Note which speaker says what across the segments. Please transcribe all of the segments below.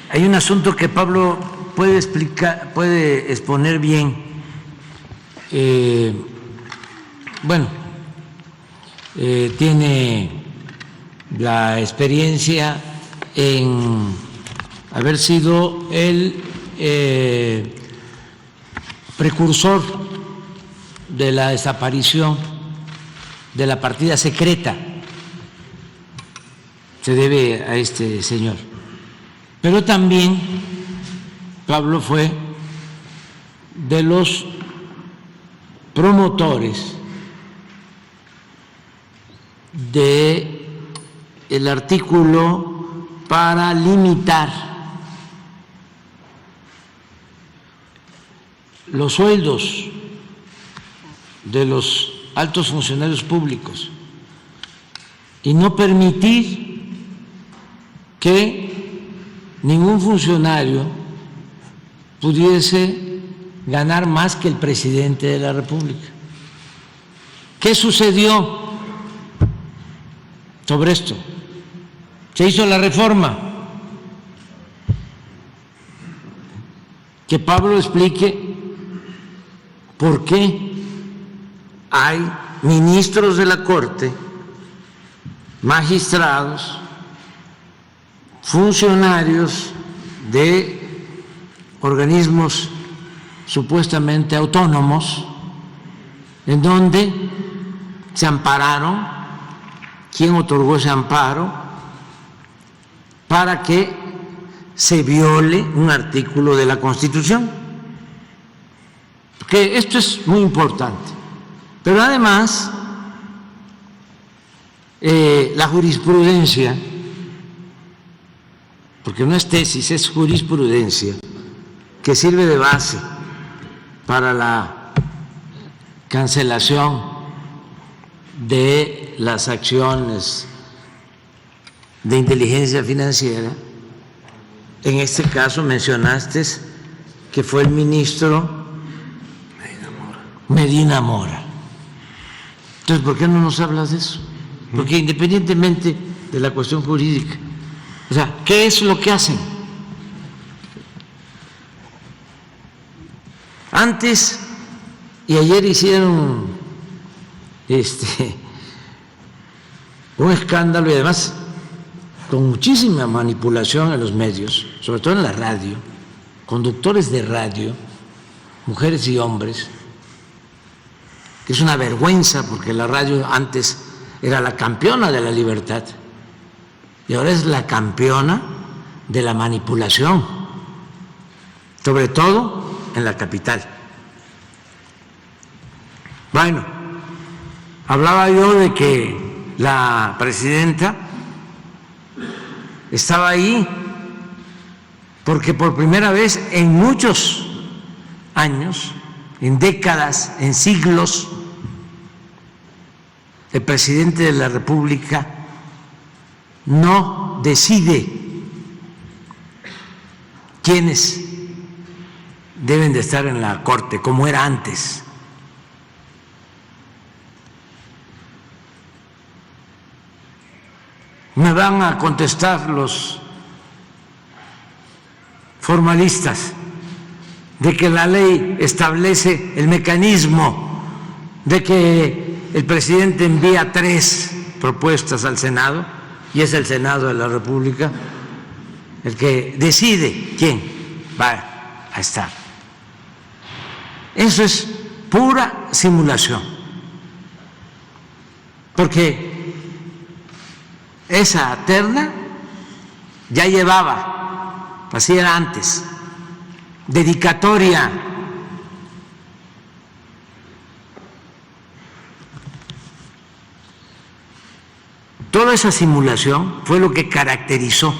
Speaker 1: hay un asunto que Pablo puede explicar, puede exponer bien. Tiene la experiencia en haber sido el precursor de la desaparición de la partida secreta, se debe a este señor. Pero también Pablo fue de los promotores del artículo para limitar los sueldos de los altos funcionarios públicos y no permitir que ningún funcionario pudiese ganar más que el presidente de la República. ¿Qué sucedió sobre esto? Se hizo la reforma. Que Pablo explique por qué hay ministros de la Corte, magistrados, funcionarios de organismos supuestamente autónomos, en donde se ampararon, quién otorgó ese amparo para que se viole un artículo de la Constitución, porque esto es muy importante. Pero además, la jurisprudencia, porque no es tesis, es jurisprudencia, que sirve de base para la cancelación de las acciones de inteligencia financiera. En este caso mencionaste que fue el ministro Medina Mora. Entonces, ¿por qué no nos hablas de eso? Porque independientemente de la cuestión jurídica, o sea, ¿qué es lo que hacen? Antes y ayer hicieron un escándalo, y además con muchísima manipulación en los medios, sobre todo en la radio, conductores de radio, mujeres y hombres, que es una vergüenza porque la radio antes era la campeona de la libertad y ahora es la campeona de la manipulación, sobre todo en la capital. Bueno, hablaba yo de que la presidenta estaba ahí porque por primera vez en muchos años, en décadas, en siglos, el presidente de la República no decide quiénes deben de estar en la Corte, como era antes. Me van a contestar los formalistas de que la ley establece el mecanismo de que el presidente envía 3 propuestas al Senado y es el Senado de la República el que decide quién va a estar. Eso es pura simulación, porque esa terna ya llevaba, así era antes, dedicatoria. Toda esa simulación fue lo que caracterizó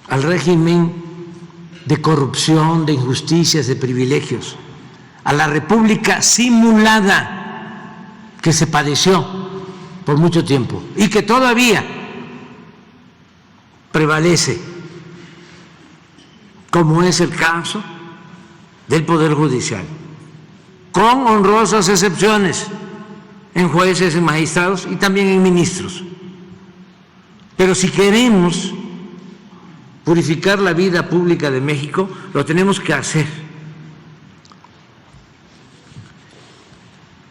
Speaker 1: al régimen de corrupción, de injusticias, de privilegios, a la república simulada que se padeció por mucho tiempo y que todavía prevalece, como es el caso del Poder Judicial, con honrosas excepciones en jueces, en magistrados y también en ministros. Pero si queremos purificar la vida pública de México, lo tenemos que hacer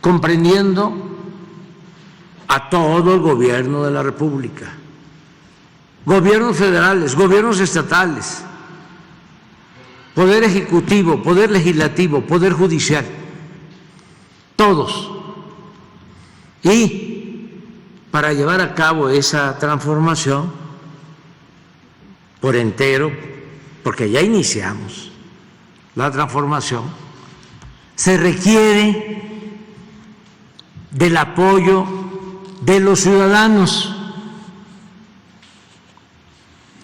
Speaker 1: comprendiendo a todo el gobierno de la República, gobiernos federales, gobiernos estatales, poder ejecutivo, poder legislativo, poder judicial, todos. Y para llevar a cabo esa transformación por entero, porque ya iniciamos la transformación, se requiere del apoyo de los ciudadanos.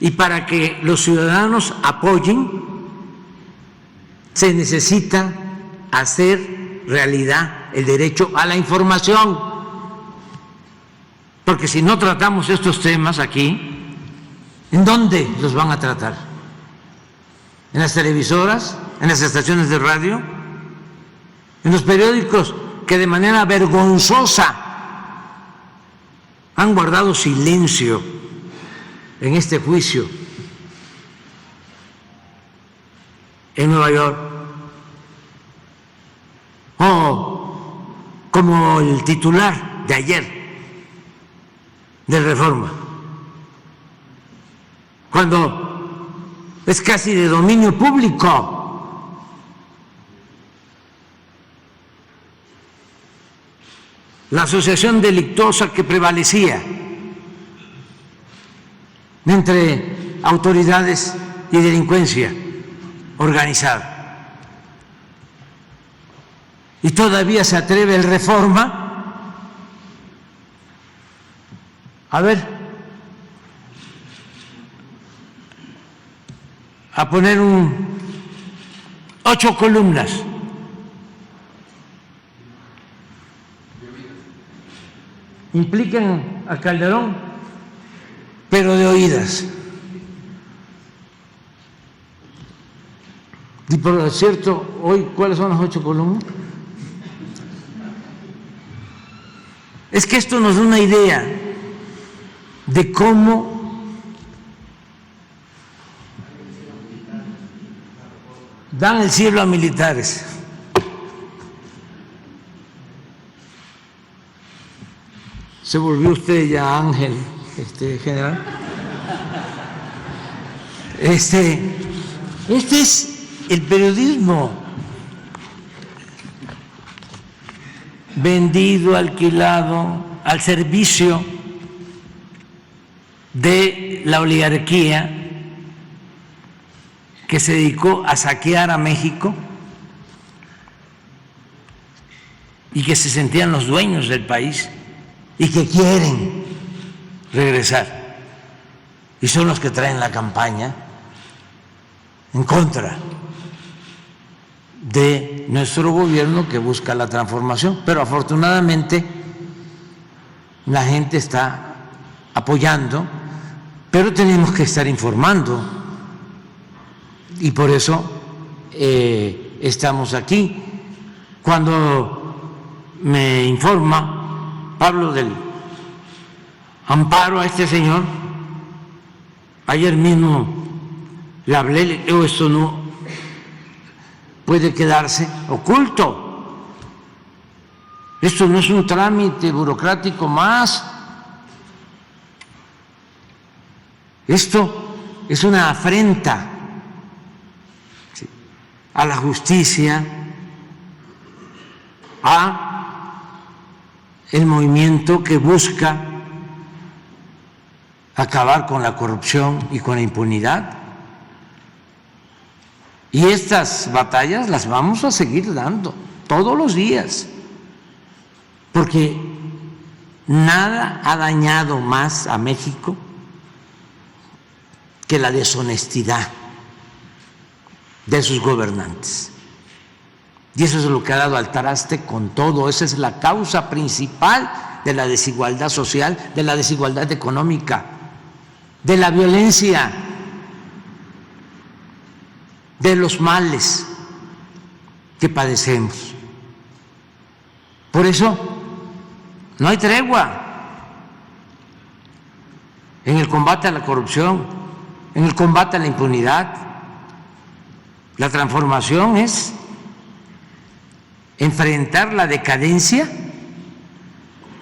Speaker 1: Y para que los ciudadanos apoyen, se necesita hacer realidad el derecho a la información. Porque si no tratamos estos temas aquí, ¿en dónde los van a tratar? ¿En las televisoras? ¿En las estaciones de radio? ¿En los periódicos que de manera vergonzosa han guardado silencio en este juicio en Nueva York? O como el titular de ayer de Reforma, cuando es casi de dominio público. La asociación delictuosa que prevalecía entre autoridades y delincuencia organizada. Y todavía se atreve el Reforma a poner 8 columnas. Implican a Calderón, pero de oídas. Y por cierto, hoy, ¿cuáles son las 8 columnas? Es que esto nos da una idea de cómo dan el cielo a militares. ¿Se volvió usted ya ángel, general? Este es el periodismo vendido, alquilado, al servicio de la oligarquía que se dedicó a saquear a México y que se sentían los dueños del país y que quieren regresar, y son los que traen la campaña en contra de nuestro gobierno que busca la transformación. Pero afortunadamente la gente está apoyando, pero tenemos que estar informando, y por eso estamos aquí. Cuando me informa Pablo del amparo a este señor, ayer mismo le hablé, le digo, esto no puede quedarse oculto, esto no es un trámite burocrático más, esto es una afrenta a la justicia, a el movimiento que busca acabar con la corrupción y con la impunidad. Y estas batallas las vamos a seguir dando todos los días, porque nada ha dañado más a México que la deshonestidad de sus gobernantes. Y eso es lo que ha dado al traste con todo. Esa es la causa principal de la desigualdad social, de la desigualdad económica, de la violencia, de los males que padecemos. Por eso no hay tregua en el combate a la corrupción. en el combate a la impunidad. La transformación es enfrentar la decadencia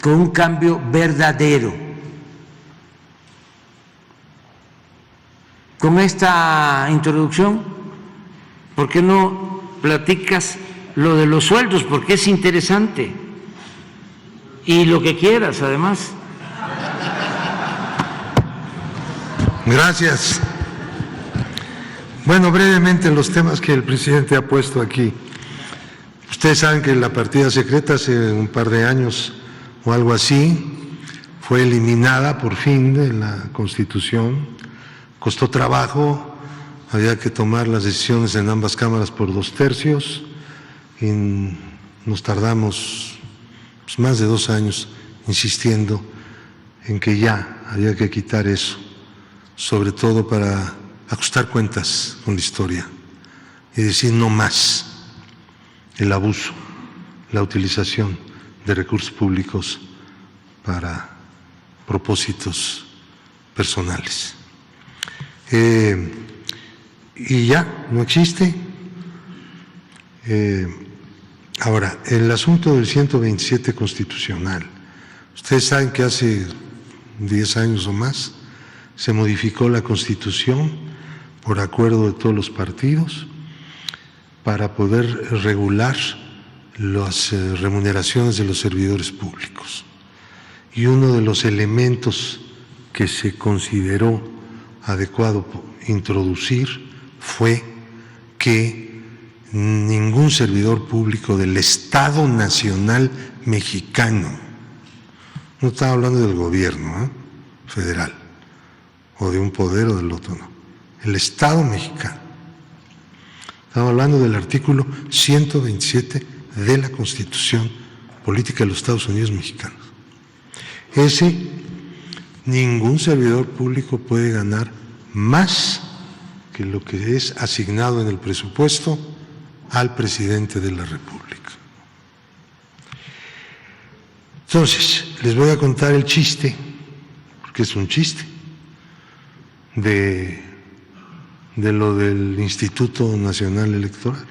Speaker 1: con un cambio verdadero. Con esta introducción, ¿por qué no platicas lo de los sueldos? Porque es interesante. Y lo que quieras, además.
Speaker 2: Gracias. Bueno, brevemente los temas que el presidente ha puesto aquí. Ustedes saben que la partida secreta hace un par de años o algo así fue eliminada por fin de la Constitución. Costó trabajo, había que tomar las decisiones en ambas cámaras por 2/3 y nos tardamos pues, más de 2 años insistiendo en que ya había que quitar eso, sobre todo para ajustar cuentas con la historia y decir no más el abuso, la utilización de recursos públicos para propósitos personales. Y ya, no existe. Ahora, el asunto del 127 constitucional. Ustedes saben que hace 10 años o más se modificó la Constitución por acuerdo de todos los partidos para poder regular las remuneraciones de los servidores públicos. Y uno de los elementos que se consideró adecuado introducir fue que ningún servidor público del Estado Nacional Mexicano, no estaba hablando del gobierno federal o de un poder o del otro, no, el Estado mexicano, estamos hablando del artículo 127 de la Constitución Política de los Estados Unidos Mexicanos. Ningún servidor público puede ganar más que lo que es asignado en el presupuesto al presidente de la República. Entonces, les voy a contar el chiste, porque es un chiste, de lo del Instituto Nacional Electoral.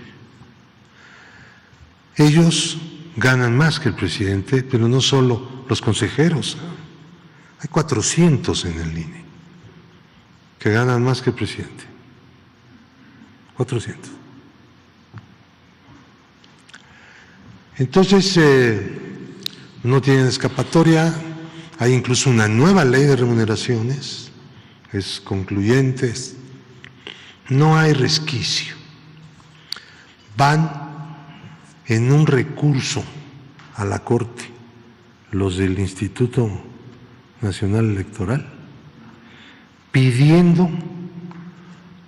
Speaker 2: Ellos ganan más que el presidente, pero no solo los consejeros. Hay 400 en el INE que ganan más que el presidente. 400. Entonces, no tienen escapatoria. Hay incluso una nueva ley de remuneraciones, es concluyente, no hay resquicio. Van en un recurso a la Corte los del Instituto Nacional Electoral, pidiendo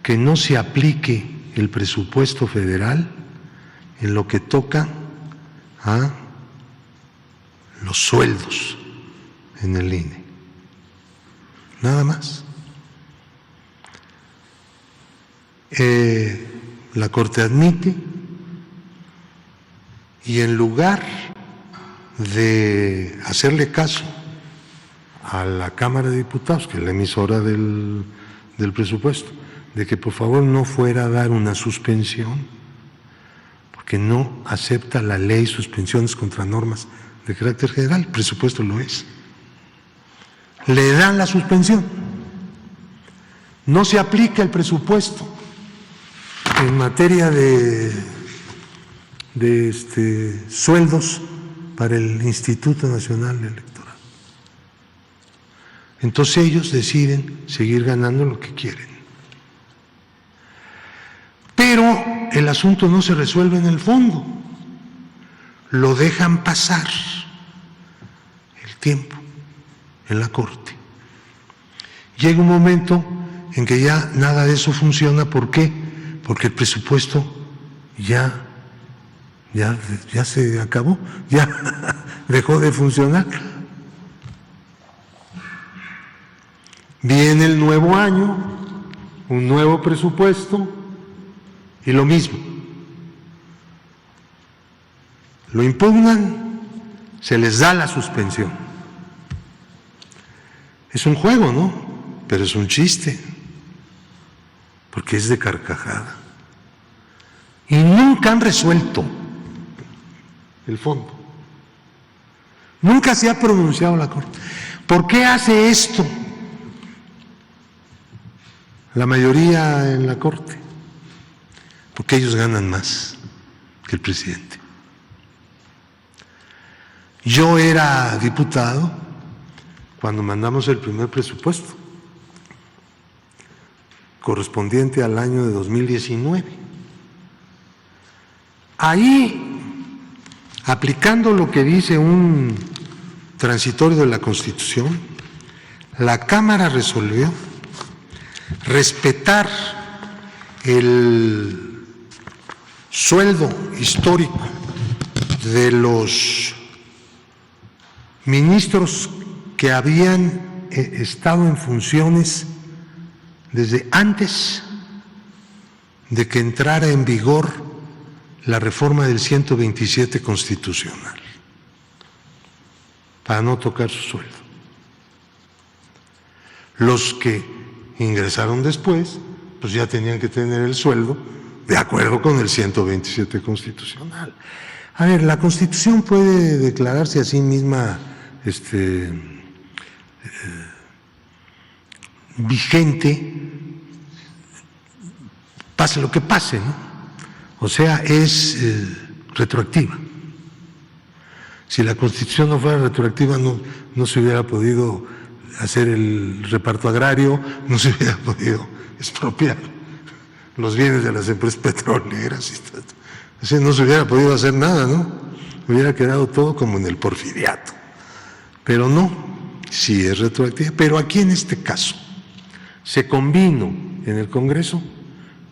Speaker 2: que no se aplique el presupuesto federal en lo que toca a los sueldos en el INE. Nada más. La Corte admite y en lugar de hacerle caso a la Cámara de Diputados, que es la emisora del presupuesto, de que por favor no fuera a dar una suspensión, porque no acepta la ley suspensiones contra normas de carácter general, el presupuesto lo es. Le dan la suspensión, no se aplica el presupuesto en materia de sueldos para el Instituto Nacional Electoral. Entonces ellos deciden seguir ganando lo que quieren. Pero el asunto no se resuelve en el fondo, lo dejan pasar el tiempo en la Corte. Llega un momento en que ya nada de eso funciona. ¿Por qué? Porque el presupuesto ya se acabó, ya dejó de funcionar. Viene el nuevo año, un nuevo presupuesto y lo mismo. Lo impugnan, se les da la suspensión. Es un juego, ¿no? Pero es un chiste. porque es de carcajada. Y nunca han resuelto el fondo. Nunca se ha pronunciado la Corte. ¿Por qué hace esto la mayoría en la Corte? Porque ellos ganan más que el presidente. Yo era diputado cuando mandamos el primer presupuesto, correspondiente al año de 2019. Ahí, aplicando lo que dice un transitorio de la Constitución, la Cámara resolvió respetar el sueldo histórico de los ministros que habían estado en funciones desde antes de que entrara en vigor la reforma del 127 constitucional, para no tocar su sueldo. Los que ingresaron después, pues ya tenían que tener el sueldo de acuerdo con el 127 constitucional. A ver, la Constitución puede declararse a sí misma vigente, pase lo que pase, ¿no? O sea, es retroactiva. Si la Constitución no fuera retroactiva, no se hubiera podido hacer el reparto agrario, no se hubiera podido expropiar los bienes de las empresas petroleras, así no se hubiera podido hacer nada, ¿no? Hubiera quedado todo como en el porfiriato. Pero no, sí es retroactiva. Pero aquí en este caso se convino en el Congreso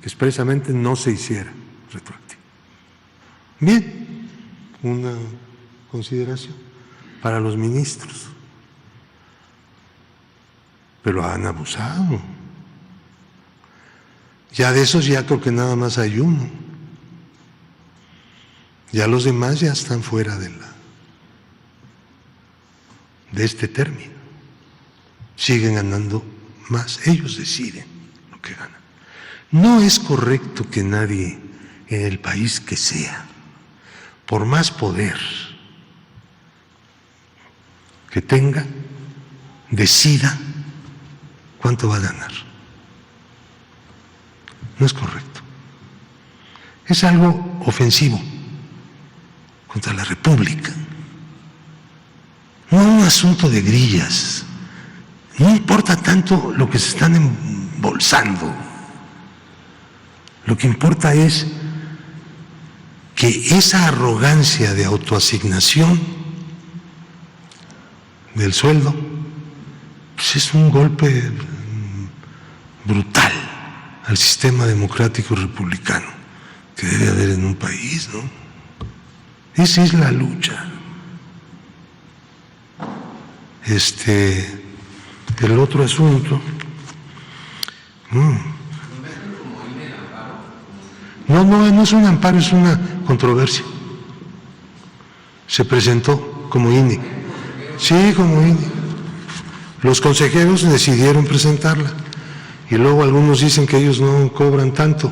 Speaker 2: que expresamente no se hiciera retroactiva. Bien, una consideración para los ministros. Pero han abusado. Ya de esos ya creo que nada más hay uno. Ya los demás ya están fuera de este término. Siguen ganando más, ellos deciden lo que ganan. No es correcto que nadie en el país que sea, por más poder que tenga, decida cuánto va a ganar. No es correcto. Es algo ofensivo contra la República. No es un asunto de grillas. No importa tanto lo que se están embolsando. Lo que importa es que esa arrogancia de autoasignación del sueldo, pues es un golpe brutal al sistema democrático republicano que debe haber en un país, ¿no? Esa es la lucha. El otro asunto. No es un amparo, es una controversia. Se presentó como INE. Sí, como INE. Los consejeros decidieron presentarla. Y luego algunos dicen que ellos no cobran tanto,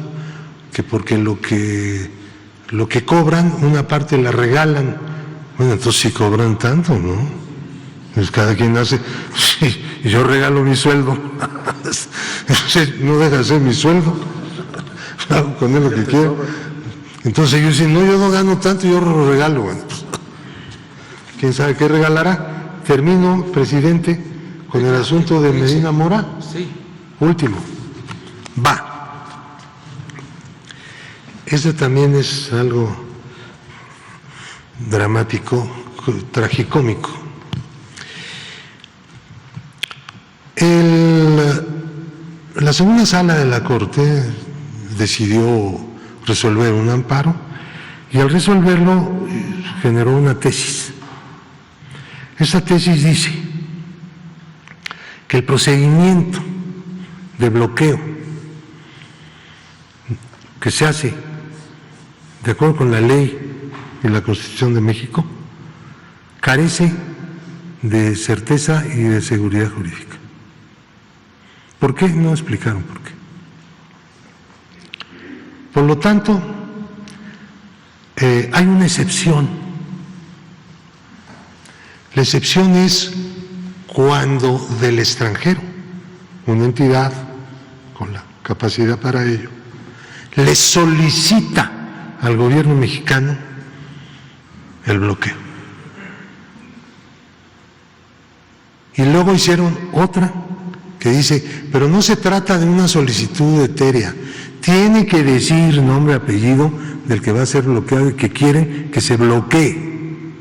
Speaker 2: que porque lo que cobran, una parte la regalan. Bueno, entonces sí cobran tanto, ¿no? Pues cada quien hace, sí, yo regalo mi sueldo, no deja de ser mi sueldo, hago con él lo que quiero. Entonces ellos dicen, no, yo no gano tanto, yo lo regalo. Bueno, pues, ¿quién sabe qué regalará? Termino, presidente, con el asunto de Medina Mora.
Speaker 1: Sí.
Speaker 2: Último. Va. Este también es algo dramático, tragicómico. La segunda sala de la Corte decidió resolver un amparo y al resolverlo generó una tesis. Esa tesis dice que el procedimiento de bloqueo que se hace de acuerdo con la ley y la Constitución de México carece de certeza y de seguridad jurídica. ¿Por qué? No explicaron por qué. Por lo tanto, hay una excepción. La excepción es cuando del extranjero, una entidad con la capacidad para ello, le solicita al gobierno mexicano el bloqueo. Y luego hicieron otra que dice, pero no se trata de una solicitud etérea, tiene que decir nombre, apellido del que va a ser bloqueado y que quieren que se bloquee.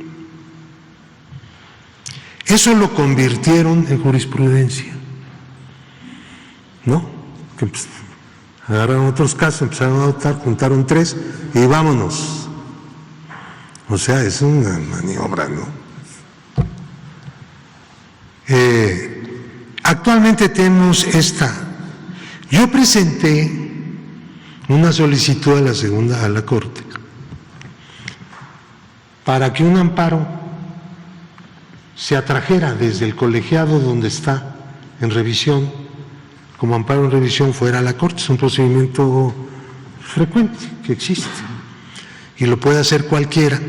Speaker 2: Eso lo convirtieron en jurisprudencia, ¿no? Que agarraron otros casos, empezaron a adoptar, juntaron 3 y vámonos. O sea, es una maniobra, ¿no? Actualmente tenemos esta. Yo presenté una solicitud a la Corte para que un amparo se atrajera desde el colegiado donde está en revisión, como amparo en revisión fuera a la Corte. Es un procedimiento frecuente que existe y lo puede hacer cualquiera.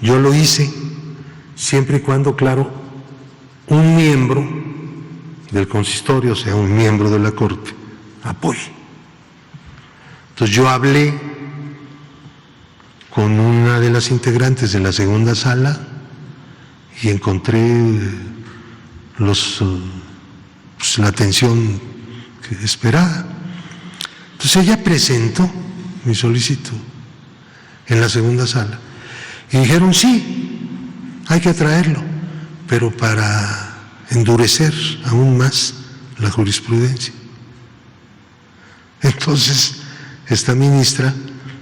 Speaker 2: Yo lo hice siempre y cuando, claro, un miembro del consistorio, o sea, un miembro de la Corte, apoye. Entonces yo hablé con una de las integrantes de la segunda sala y encontré la atención esperada. Entonces ella presentó mi solicitud en la segunda sala y dijeron sí, hay que traerlo, pero para endurecer aún más la jurisprudencia. Entonces esta ministra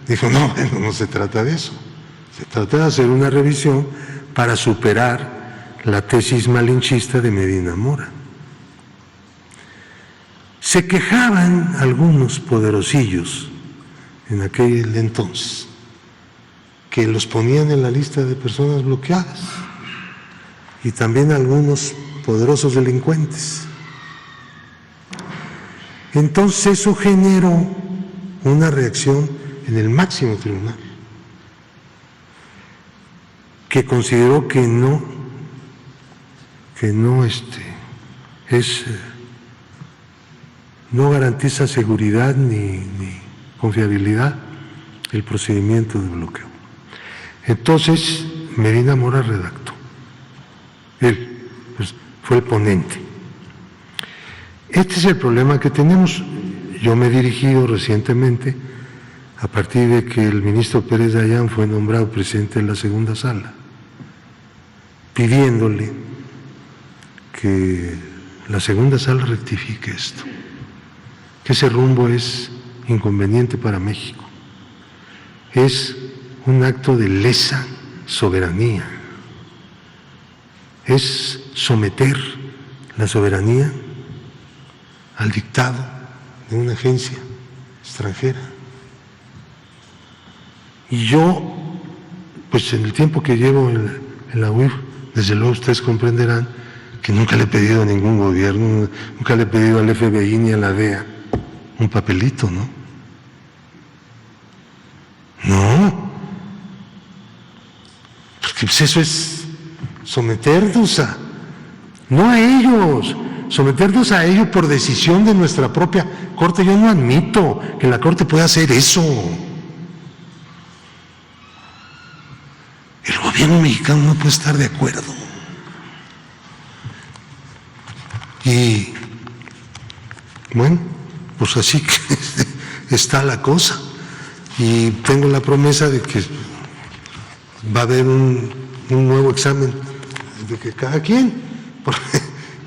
Speaker 2: dijo, no se trata de eso, se trata de hacer una revisión para superar la tesis malinchista de Medina Mora. Se quejaban algunos poderosillos en aquel entonces que los ponían en la lista de personas bloqueadas y también algunos poderosos delincuentes. Entonces eso generó una reacción en el máximo tribunal, que consideró que no garantiza seguridad ni confiabilidad el procedimiento de bloqueo. Entonces Medina Mora redactó, él pues, fue el ponente. Este es el problema que tenemos. Yo me he dirigido recientemente, a partir de que el ministro Pérez Dayán fue nombrado presidente de la segunda sala, pidiéndole que la segunda sala rectifique esto, que ese rumbo es inconveniente para México, es un acto de lesa soberanía, es someter la soberanía al dictado de una agencia extranjera. Y yo, pues en el tiempo que llevo en la UIF, desde luego ustedes comprenderán que nunca le he pedido a ningún gobierno, nunca le he pedido al FBI ni a la DEA un papelito, ¿no? No, porque pues eso es someternos no a ellos, someternos a ellos por decisión de nuestra propia Corte. Yo no admito que la Corte pueda hacer eso. El gobierno mexicano no puede estar de acuerdo. Y bueno, pues así que está la cosa. Y tengo la promesa de que va a haber un nuevo examen de que cada quien, porque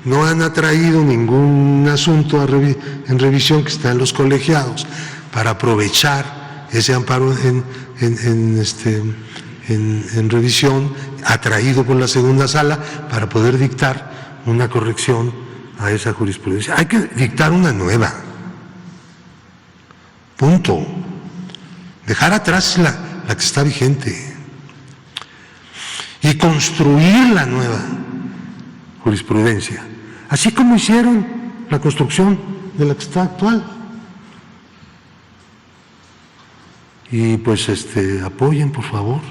Speaker 2: no han atraído ningún asunto en revisión que está en los colegiados para aprovechar ese amparo en revisión atraído por la segunda sala para poder dictar una corrección a esa jurisprudencia. Hay que dictar una nueva. Punto. Dejar atrás la que está vigente y construir la nueva jurisprudencia, así como hicieron la construcción de la que está actual. y pues apoyen, por favor.